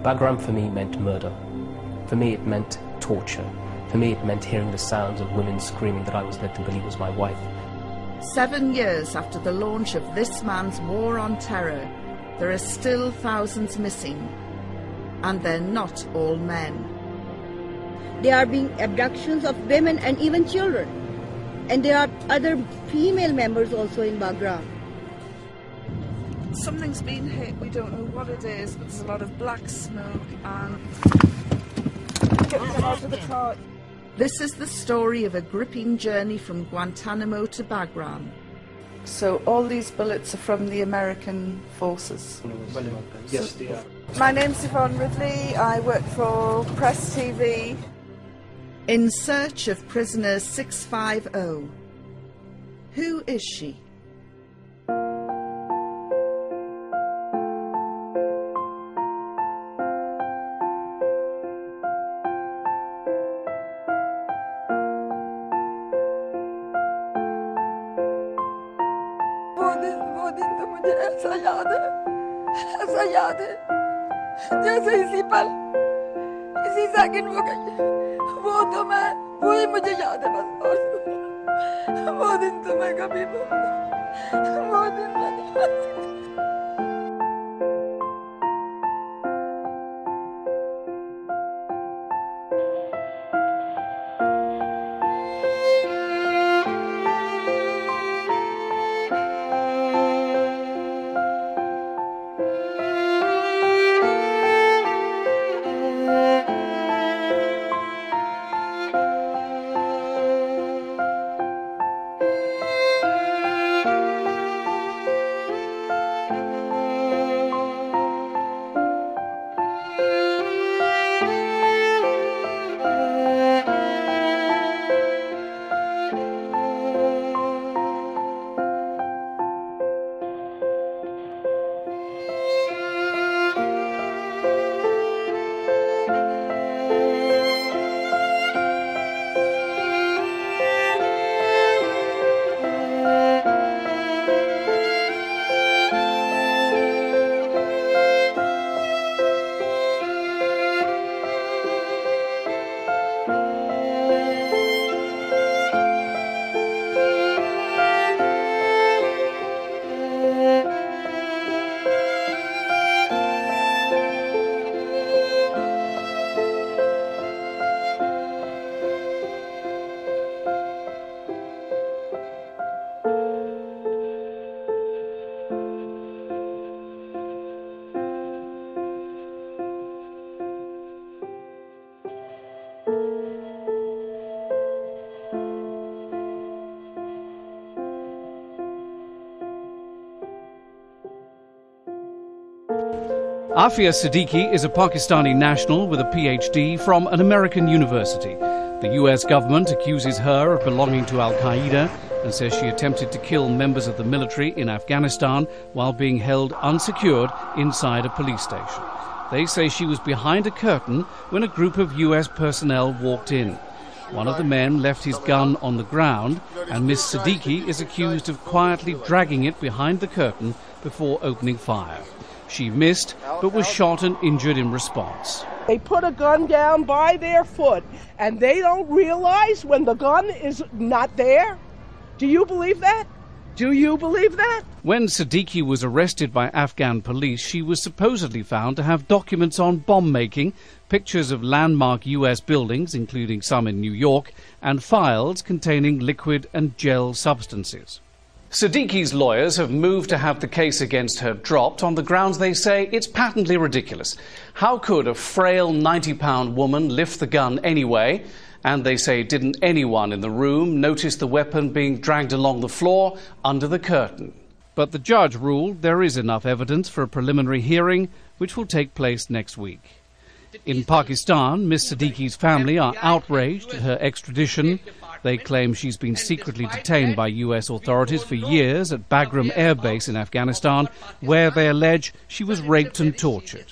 Bagram for me meant murder. For me it meant torture. For me it meant hearing the sounds of women screaming that I was led to believe was my wife. 7 years after the launch of this man's war on terror, there are still thousands missing, and they're not all men. There are being abductions of women and even children, and there are other female members also in Bagram. Something's been hit, we don't know what it is, but there's a lot of black smoke and... Get them out of the car. This is the story of a gripping journey from Guantanamo to Bagram. So all these bullets are from the American forces? Yes, they are. My name's Yvonne Ridley, I work for Press TV. In search of prisoner 650. Who is she? वो दिन तो मुझे ऐसा याद है जैसे इसी पल इसी सेकंड वो तो मैं वो ही मुझे याद है बस और वो दिन तो मैं कभी वो दिन मैं नहीं भूल सकती। Afia Siddiqui is a Pakistani national with a PhD from an American university. The US government accuses her of belonging to Al-Qaeda and says she attempted to kill members of the military in Afghanistan while being held unsecured inside a police station. They say she was behind a curtain when a group of US personnel walked in. One of the men left his gun on the ground, and Miss Siddiqui is accused of quietly dragging it behind the curtain before opening fire. She missed, but was shot and injured in response. They put a gun down by their foot, and they don't realize when the gun is not there? Do you believe that? Do you believe that? When Siddiqui was arrested by Afghan police, she was supposedly found to have documents on bomb making, pictures of landmark US buildings, including some in New York, and files containing liquid and gel substances. Siddiqui's lawyers have moved to have the case against her dropped on the grounds they say it's patently ridiculous. How could a frail 90-pound woman lift the gun anyway? And they say, didn't anyone in the room notice the weapon being dragged along the floor under the curtain? But the judge ruled there is enough evidence for a preliminary hearing, which will take place next week. In Pakistan, Miss Siddiqui's family are outraged at her extradition. They claim she's been secretly detained by US authorities for years at Bagram Air Base in Afghanistan, where they allege she was raped and tortured.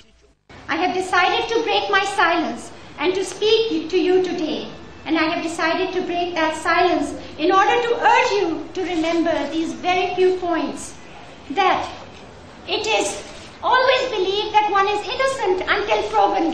I have decided to break my silence and to speak to you today. And I have decided to break that silence in order to urge you to remember these very few points. That it is always believed that one is innocent until been proven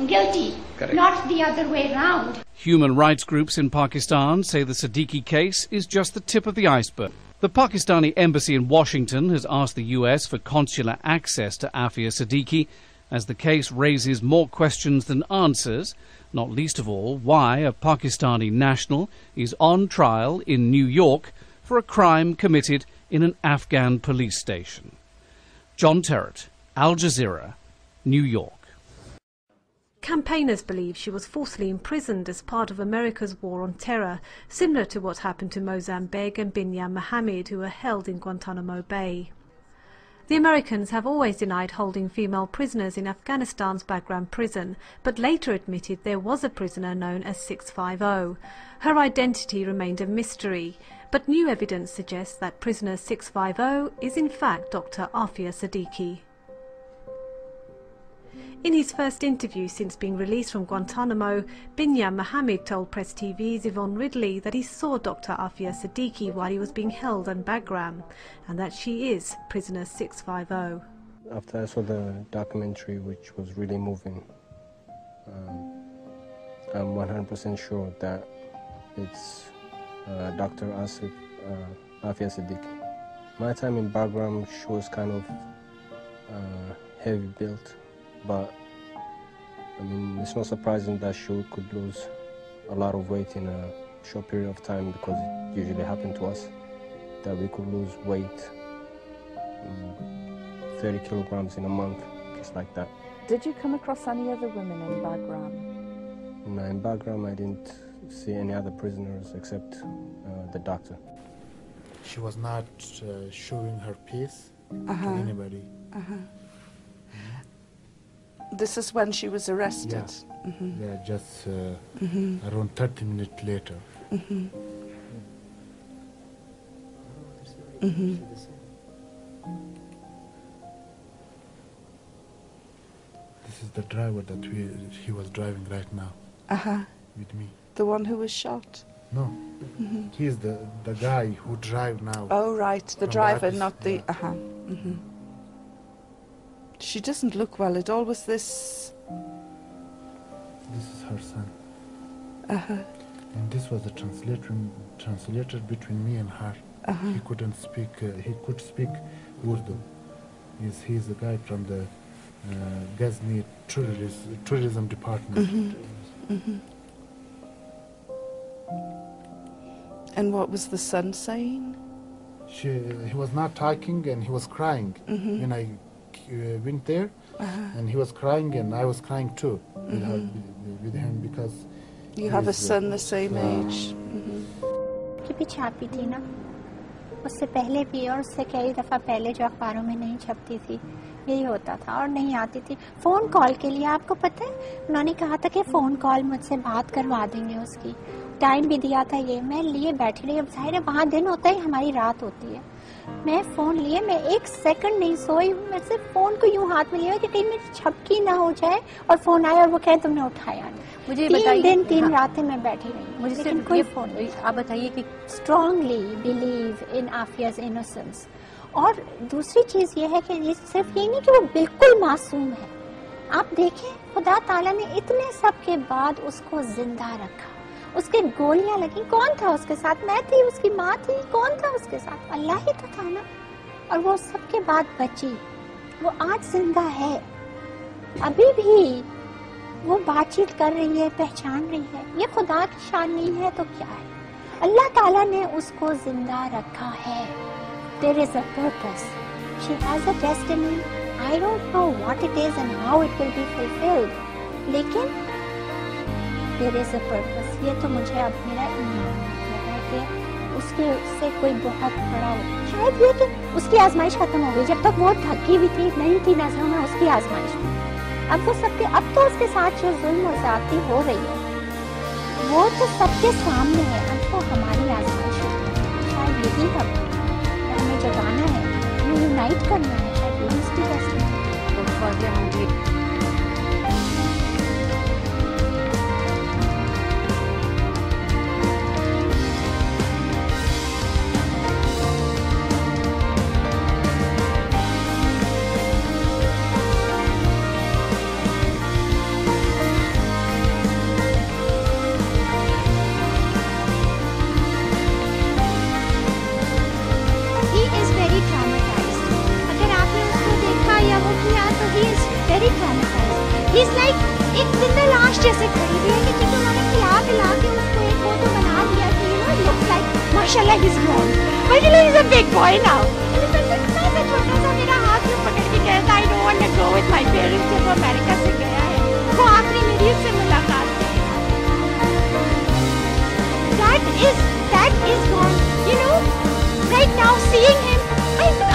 guilty, Correct. not the other way round. Human rights groups in Pakistan say the Siddiqui case is just the tip of the iceberg. The Pakistani embassy in Washington has asked the US for consular access to Afia Siddiqui as the case raises more questions than answers, not least of all why a Pakistani national is on trial in New York for a crime committed in an Afghan police station. John Terrett, Al Jazeera, New York. Campaigners believe she was forcibly imprisoned as part of America's war on terror, similar to what happened to Mozam Beg and Binyam Mohammed, who were held in Guantanamo Bay. The Americans have always denied holding female prisoners in Afghanistan's Bagram prison, but later admitted there was a prisoner known as 650. Her identity remained a mystery, but new evidence suggests that prisoner 650 is in fact Dr. Afia Siddiqui. In his first interview since being released from Guantanamo, Binyam Mohammed told Press TV's Yvonne Ridley that he saw Dr. Afia Siddiqui while he was being held in Bagram, and that she is prisoner 650. After I saw the documentary, which was really moving, I'm 100% sure that it's Dr. Afia Siddiqui. My time in Bagram, she was kind of heavy built. But, I mean, it's not surprising that she could lose a lot of weight in a short period of time, because it usually happened to us, that we could lose weight, 30 kilograms in a month, just like that. Did you come across any other women in Bagram? No, in Bagram I didn't see any other prisoners except the doctor. She was not showing her peace to anybody. This is when she was arrested? Yeah, yeah, just around 30 minutes later. This is the driver that he was driving right now with me. The one who was shot? No, he's the guy who drive now. Oh, right, the driver, Addis, not the... She doesn't look well at all. Was this... This is her son. And this was a translator between me and her. He couldn't speak, he could speak Urdu. He's a guy from the Ghazni tourism department. And what was the son saying? He was not talking and he was crying. When I went there, and he was crying and I was crying too with him, because you have a son the same age. कि भी छापी थी ना, उससे पहले भी और उससे कई दफ़ा पहले जो अखबारों में नहीं छपती थी, यही होता था और नहीं आती थी। फ़ोन कॉल के लिए आपको पता है, उन्होंने कहा था कि फ़ोन कॉल मुझसे बात करवा देंगे, उसकी टाइम भी दिया था। ये मैं लिए बैठी रही। अब जाहिर है वहाँ दिन होता है, हमारी रात होती है। मैं फ़ोन लिए, मैं एक सेकंड नहीं सोई हूँ। मैं सिर्फ फ़ोन को यूँ हाथ में लिया कि कहीं मेरी झपकी ना हो जाए और फ़ोन आया और वो कहे तुमने उठाया नहीं। मुझे 3 दिन 3 रातें मैं बैठी रही, मुझे लेकिन कोई फ़ोन नहीं। आप बताइए कि स्ट्रांगली बिलीव इन आफियाज इनोसेंस। और दूसरी चीज़ ये है कि ये सिर्फ ये नहीं कि वो बिल्कुल मासूम है। आप देखें, खुदा ताला ने इतने सब के बाद उसको जिंदा रखा। उसके गोलियां लगी, कौन था उसके साथ? मैं थी, उसकी माँ थी, कौन था उसके साथ? अल्लाह ही तो था ना। और वो सबके बाद बची, वो आज जिंदा है, अभी भी वो बातचीत कर रही है, पहचान रही है। ये खुदा की शान नहीं है तो क्या है? अल्लाह ताला ने उसको जिंदा रखा है। There is a purpose. She has a destiny. I don't know what it is and how it will be fulfilled. लेकिन there is a purpose. ये तो मुझे अब मेरा ईमान है कि उसके से कोई बहुत बड़ा हो। शायद ये कि उसकी आजमाइश खत्म हो गई। जब तक वो थकी हुई थी, नहीं थी नजरों में उसकी आजमाइश। अब वो सबके, अब तो उसके साथ जो जुल्म और ज्यादती हो रही है, वो तो सबके सामने है। अब तो हमारी आजमाइश है। शायद यही अब हमें जगाना है, हमें यूनाइट करना है। शायद उसकी He's like एक जिंदा लाश जैसे खड़ी हुई है कि ठीक उन्होंने खिला पिला के उसको एक वो तो बना दिया कि it looks like माशाल्लाह he's grown, but he's a big boy now. इतना सा छोटा सा मेरा हाथ में पकड़ के कहता I don't want to go with my parents जब वो अमेरिका से गया है, वो आखिरी मेरी उससे मुलाकात थी. That is gone, you know. Right now, seeing him,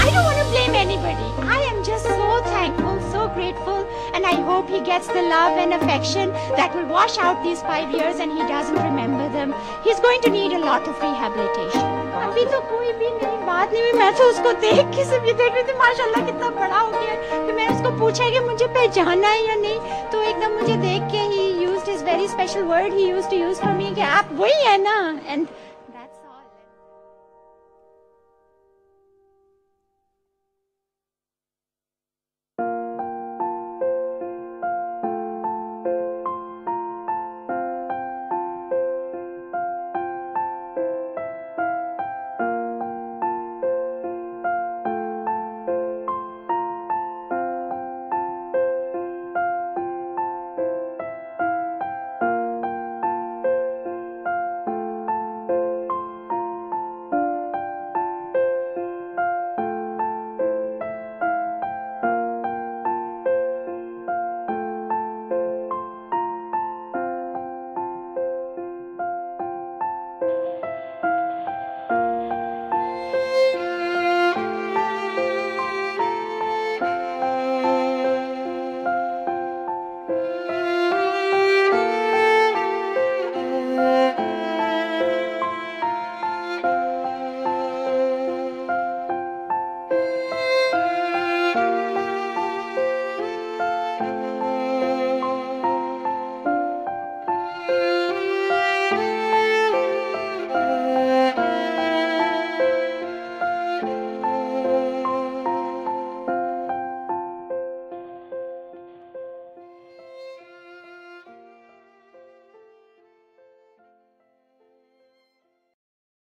I don't want to blame anybody. I am just so thankful, so grateful, and I hope he gets the love and affection that will wash out these 5 years and he doesn't remember them. He's going to need a lot of rehabilitation. अभी तो कोई भी नई बात नहीं हुई, मैं तो उसको देख के सिर्फ ये देख रही थी माशाल्लाह कितना बड़ा हो गया. फिर मैंने उसको पूछा कि मुझे पहचाना है या नहीं, तो एकदम मुझे देख के he used his very special word he used to use for me कि आप वही है ना. And